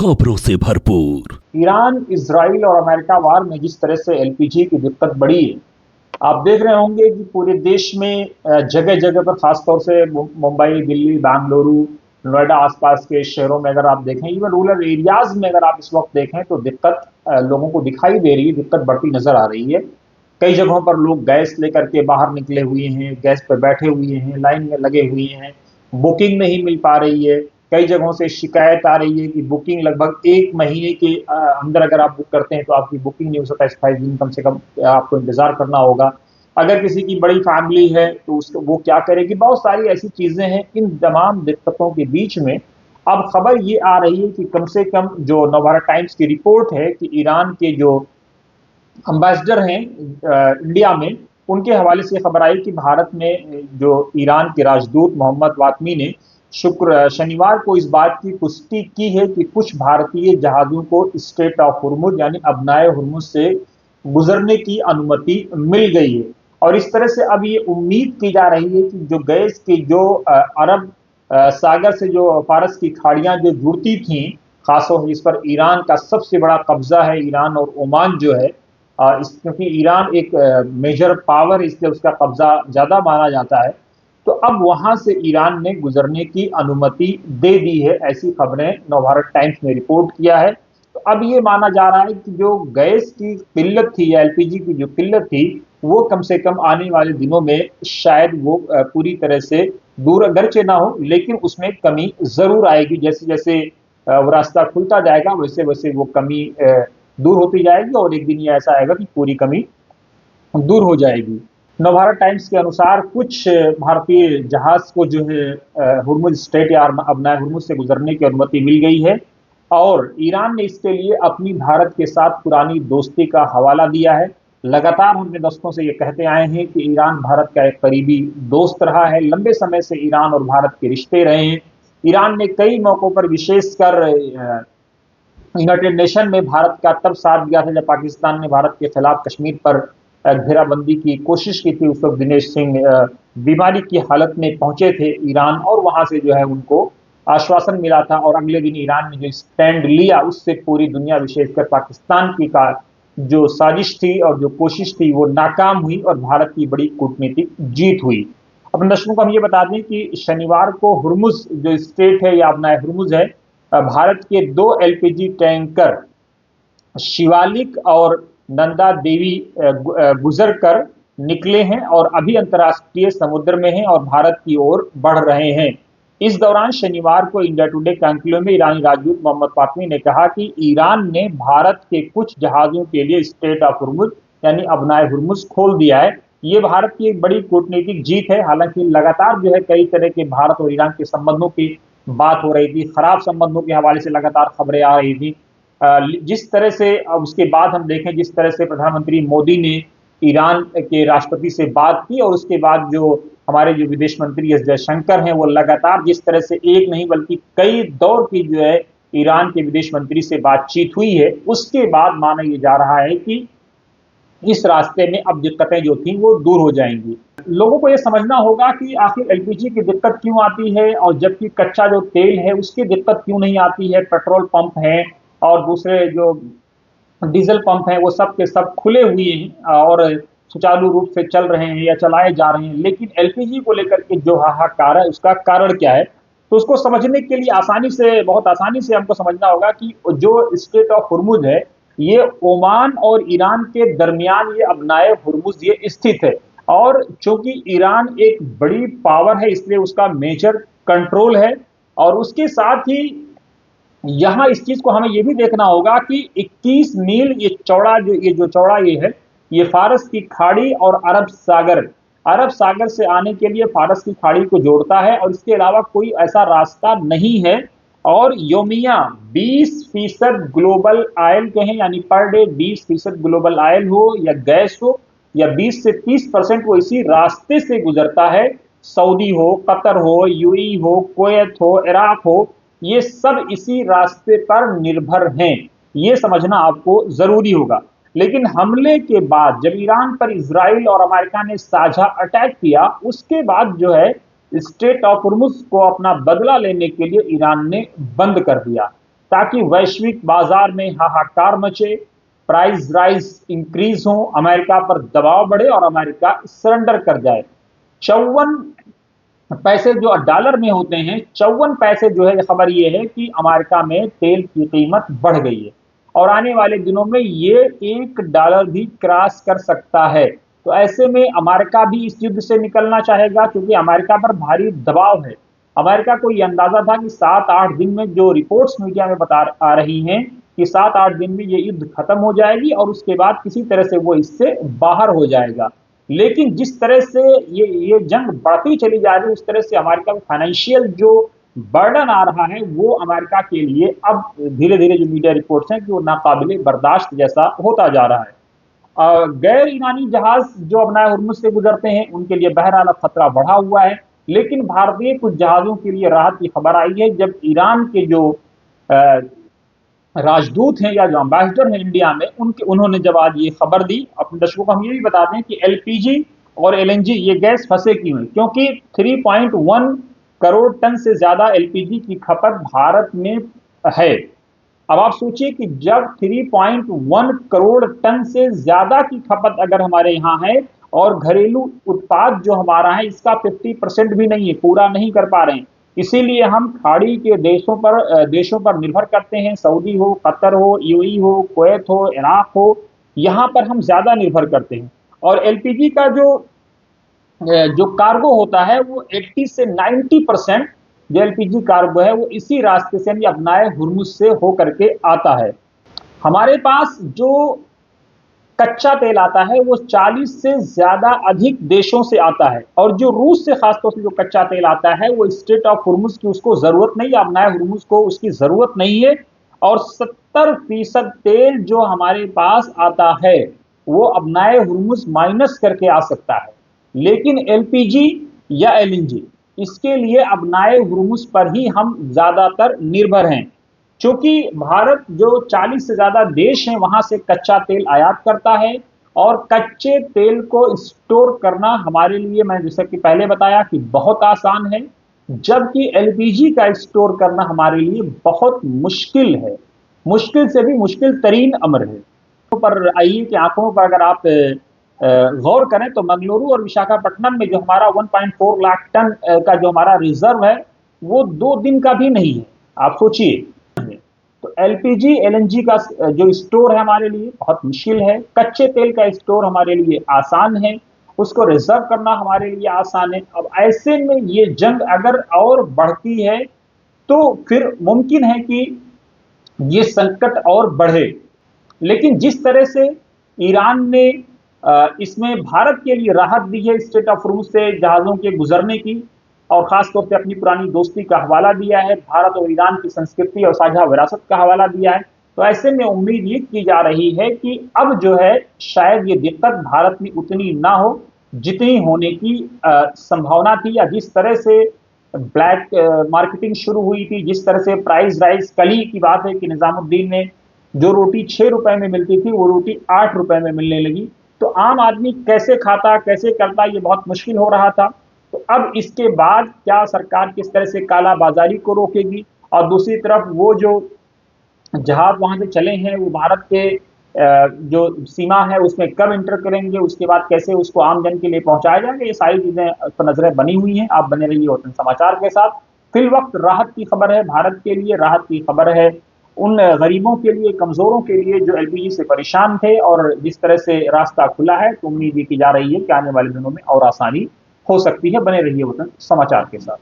खबरों से भरपूर। ईरान, इजराइल और अमेरिका वार में जिस तरह से एलपीजी की दिक्कत बढ़ी है, आप देख रहे होंगे कि पूरे देश में जगह जगह पर, खासतौर से मुंबई, दिल्ली, बेंगलुरु, नोएडा, आसपास के शहरों में अगर आप देखें, इवन रूरल एरियाज में अगर आप इस वक्त देखें तो दिक्कत लोगों को दिखाई दे रही है, दिक्कत बढ़ती नजर आ रही है। कई जगहों पर लोग गैस लेकर के बाहर निकले हुए हैं, गैस पर बैठे हुए हैं, लाइन में लगे हुए हैं, बुकिंग नहीं मिल पा रही है। कई जगहों से शिकायत आ रही है कि बुकिंग लगभग 1 महीने के अंदर अगर आप बुक करते हैं तो आपकी बुकिंग नहीं हो सकता, 27 दिन कम से कम आपको इंतजार करना होगा। अगर किसी की बड़ी फैमिली है तो उसको वो क्या करेगी, बहुत सारी ऐसी चीजें हैं। इन तमाम दिक्कतों के बीच में अब खबर ये आ रही है कि कम से कम जो नवभारत टाइम्स की रिपोर्ट है कि ईरान के जो अम्बेसडर हैं इंडिया में, उनके हवाले से खबर आई कि भारत में जो ईरान के राजदूत मोहम्मद वातमी ने शनिवार को इस बात की पुष्टि की है कि कुछ भारतीय जहाजों को स्ट्रेट ऑफ हुर्मुज यानी अबनाए हुर्मुज से गुजरने की अनुमति मिल गई है। और इस तरह से अब ये उम्मीद की जा रही है कि जो गैस की जो अरब सागर से जो फारस की खाड़ियां जो जुड़ती थीं, खासतौर इस पर ईरान का सबसे बड़ा कब्जा है, ईरान और ओमान जो है, क्योंकि ईरान एक मेजर पावर, इसलिए उसका कब्जा ज्यादा माना जाता है। तो अब वहां से ईरान ने गुजरने की अनुमति दे दी है, ऐसी खबरें नवभारत टाइम्स ने रिपोर्ट किया है। तो अब ये माना जा रहा है कि जो गैस की किल्लत थी या एलपीजी की जो किल्लत थी, वो कम से कम आने वाले दिनों में शायद वो पूरी तरह से दूर अगरचे ना हो, लेकिन उसमें कमी जरूर आएगी। जैसे जैसे वो रास्ता खुलता जाएगा वैसे वैसे वो कमी दूर होती जाएगी और एक दिन ये ऐसा आएगा कि पूरी कमी दूर हो जाएगी। नवभारत टाइम्स के अनुसार कुछ भारतीय जहाज को जो है हुर्मुज स्ट्रेट या अबनाए हुर्मुज से गुजरने की अनुमति मिल गई है और ईरान ने इसके लिए अपनी भारत के साथ पुरानी दोस्ती का हवाला दिया है। लगातार हम अपने दोस्तों से ये कहते आए हैं कि ईरान भारत का एक करीबी दोस्त रहा है, लंबे समय से ईरान और भारत के रिश्ते रहे हैं। ईरान ने कई मौकों पर, विशेषकर यूनाइटेड नेशन में भारत का तब साथ दिया था जब पाकिस्तान ने भारत के खिलाफ कश्मीर पर घेराबंदी की कोशिश की थी। उस वक्त दिनेश सिंह बीमारी की हालत में पहुंचे थे ईरान और वहां से जो है उनको आश्वासन मिला था और अगले दिन ईरान ने जो स्टैंड लिया उससे पूरी दुनिया, विशेषकर पाकिस्तान की का जो साजिश थी और जो कोशिश थी वो नाकाम हुई और भारत की बड़ी कूटनीतिक जीत हुई। अपने दर्शकों को हम ये बता दें कि शनिवार को हुर्मुज जो स्ट्रेट है या अपना हुर्मुज है, भारत के 2 एलपीजी टैंकर शिवालिक और नंदा देवी गुजर कर निकले हैं और अभी अंतर्राष्ट्रीय समुद्र में हैं और भारत की ओर बढ़ रहे हैं। इस दौरान शनिवार को इंडिया टुडे कॉन्क्लेव में ईरानी राजदूत मोहम्मद फातमी ने कहा कि ईरान ने भारत के कुछ जहाजों के लिए स्ट्रेट ऑफ हुर्मुज यानी अबनाए हुर्मुज खोल दिया है। ये भारत की एक बड़ी कूटनीतिक जीत है। हालांकि लगातार जो है कई तरह के भारत और ईरान के संबंधों की बात हो रही थी, खराब संबंधों के हवाले से लगातार खबरें आ रही थी। जिस तरह से उसके बाद हम देखें, जिस तरह से प्रधानमंत्री मोदी ने ईरान के राष्ट्रपति से बात की और उसके बाद जो हमारे जो विदेश मंत्री एस जयशंकर हैं, वो लगातार जिस तरह से एक नहीं बल्कि कई दौर की जो है ईरान के विदेश मंत्री से बातचीत हुई है, उसके बाद माना यह जा रहा है कि इस रास्ते में अब दिक्कतें जो थी वो दूर हो जाएंगी। लोगों को यह समझना होगा कि आखिर एलपीजी की दिक्कत क्यों आती है और जबकि कच्चा जो तेल है उसकी दिक्कत क्यों नहीं आती है। पेट्रोल पंप है और दूसरे जो डीजल पंप हैं वो सब के सब खुले हुए हैं और सुचारू रूप से चल रहे हैं या चलाए जा रहे हैं, लेकिन एलपीजी को लेकर के जो हाहाकार है उसका कारण क्या है, तो उसको समझने के लिए बहुत आसानी से हमको समझना होगा कि जो स्ट्रेट ऑफ हुर्मुज है ये ओमान और ईरान के दरमियान ये अबनाए हुर्मुज ये स्थित है और चूंकि ईरान एक बड़ी पावर है इसलिए उसका मेजर कंट्रोल है। और उसके साथ ही यहां इस चीज को हमें यह भी देखना होगा कि 21 मील ये चौड़ा जो चौड़ा ये है, ये फारस की खाड़ी और अरब सागर से आने के लिए फारस की खाड़ी को जोड़ता है और इसके अलावा कोई ऐसा रास्ता नहीं है। और योमिया 20% ग्लोबल आयल कहें यानी पर डे 20% ग्लोबल आयल हो या गैस हो या 20 से 30% वो इसी रास्ते से गुजरता है। सऊदी हो, कतर हो, यूएई हो, कुवैत हो, इराक हो, ये सब इसी रास्ते पर निर्भर हैं। ये समझना आपको जरूरी होगा। लेकिन हमले के बाद जब ईरान पर इजराइल और अमेरिका ने साझा अटैक किया, उसके बाद जो है स्ट्रेट ऑफ हुर्मुज को अपना बदला लेने के लिए ईरान ने बंद कर दिया। ताकि वैश्विक बाजार में हाहाकार मचे, प्राइस राइज इंक्रीज हो, अमेरिका पर दबाव बढ़े और अमेरिका सरेंडर कर जाए। 54 पैसे जो डॉलर में होते हैं, 54 पैसे जो है खबर ये है कि अमेरिका में तेल की कीमत बढ़ गई है और आने वाले दिनों में ये $1 भी क्रॉस कर सकता है। तो ऐसे में अमेरिका भी इस युद्ध से निकलना चाहेगा क्योंकि अमेरिका पर भारी दबाव है। अमेरिका को यह अंदाजा था कि 7-8 दिन में, जो रिपोर्ट्स मीडिया में बता आ रही हैं कि 7-8 दिन में ये युद्ध खत्म हो जाएगी और उसके बाद किसी तरह से वो इससे बाहर हो जाएगा। लेकिन जिस तरह से ये जंग बढ़ती चली जा रही है, उस तरह से अमेरिका में फाइनेंशियल जो बर्डन आ रहा है वो अमेरिका के लिए अब धीरे धीरे, जो मीडिया रिपोर्ट्स हैं, कि वो नाकाबिले बर्दाश्त जैसा होता जा रहा है। गैर ईरानी जहाज जो अपना हुर्मुज से गुजरते हैं उनके लिए बहरहाल अब खतरा बढ़ा हुआ है, लेकिन भारतीय कुछ जहाजों के लिए राहत की खबर आई है जब ईरान के जो राजदूत हैं या जो एम्बेसडर हैं इंडिया में, उन्होंने जब आज ये खबर दी। अपने दर्शकों को हम ये भी बता दें कि एलपीजी और एलएनजी ये गैस फंसे क्यों हैं, क्योंकि 3.1 करोड़ टन से ज्यादा एलपीजी की खपत भारत में है। अब आप सोचिए कि जब 3.1 करोड़ टन से ज्यादा की खपत अगर हमारे यहाँ है और घरेलू उत्पाद जो हमारा है इसका 50% भी नहीं है, पूरा नहीं कर पा रहे हैं, इसीलिए हम खाड़ी के देशों पर निर्भर करते हैं। सऊदी हो, कतर हो, यूएई हो, कुवैत हो, इराक हो, यहाँ पर हम ज्यादा निर्भर करते हैं। और एलपीजी का जो कार्गो होता है वो 80 से 90% जो एलपीजी कार्गो है वो इसी रास्ते से, यानी अपनाए हुर्मुज से होकर के आता है। हमारे पास जो कच्चा तेल आता है वो 40 से ज्यादा अधिक देशों से आता है, और जो रूस से खासतौर से जो कच्चा तेल आता है वो स्ट्रेट ऑफ हुर्मुज की उसको जरूरत नहीं है, अपनाए हुर्मुज को उसकी जरूरत नहीं है। और 70% तेल जो हमारे पास आता है वो अपनाए हुर्मुज माइनस करके आ सकता है, लेकिन एलपीजी या एलएनजी इसके लिए अपनाए हुर्मुज पर ही हम ज्यादातर निर्भर हैं। चूंकि भारत जो 40 से ज्यादा देश हैं वहां से कच्चा तेल आयात करता है और कच्चे तेल को स्टोर करना हमारे लिए, मैंने जैसा कि पहले बताया, कि बहुत आसान है, जबकि एलपीजी का स्टोर करना हमारे लिए बहुत मुश्किल है, मुश्किल से भी मुश्किल तरीन अमर है। पर आइए कि आंकड़ों पर अगर आप गौर करें तो मंगलुरु और विशाखापट्टनम में जो हमारा 1.4 लाख टन का जो हमारा रिजर्व है वो 2 दिन का भी नहीं है। आप सोचिए, तो एलपीजी एलएनजी का जो स्टोर है हमारे लिए बहुत मुश्किल है, कच्चे तेल का स्टोर हमारे लिए आसान है, उसको रिजर्व करना हमारे लिए आसान है। अब ऐसे में ये जंग अगर और बढ़ती है तो फिर मुमकिन है कि ये संकट और बढ़े। लेकिन जिस तरह से ईरान ने इसमें भारत के लिए राहत दी है स्ट्रेट ऑफ हुर्मुज से जहाजों के गुजरने की, और खासतौर से अपनी पुरानी दोस्ती का हवाला दिया है, भारत और ईरान की संस्कृति और साझा विरासत का हवाला दिया है, तो ऐसे में उम्मीद ये की जा रही है कि अब जो है शायद ये दिक्कत भारत में उतनी ना हो जितनी होने की संभावना थी, या जिस तरह से ब्लैक मार्केटिंग शुरू हुई थी, जिस तरह से प्राइस राइज। कल ही की बात है कि निजामुद्दीन ने जो रोटी 6 रुपए में मिलती थी वो रोटी 8 रुपए में मिलने लगी। तो आम आदमी कैसे खाता, कैसे करता, ये बहुत मुश्किल हो रहा था। तो अब इसके बाद क्या सरकार किस तरह से काला बाजारी को रोकेगी, और दूसरी तरफ वो जो जहाज वहां से चले हैं वो भारत के जो सीमा है उसमें कब इंटर करेंगे, उसके बाद कैसे उसको आम जन के लिए पहुंचाया जाएगा, ये सारी चीजें पर नजरें बनी हुई हैं। आप बने रहिए वतन समाचार के साथ। फिल वक्त राहत की खबर है, भारत के लिए राहत की खबर है, उन गरीबों के लिए, कमजोरों के लिए जो एलपीजी से परेशान थे, और जिस तरह से रास्ता खुला है तो उम्मीद ये की जा रही है कि आने वाले दिनों में और आसानी हो सकती है। बने रहिए वतन समाचार के साथ।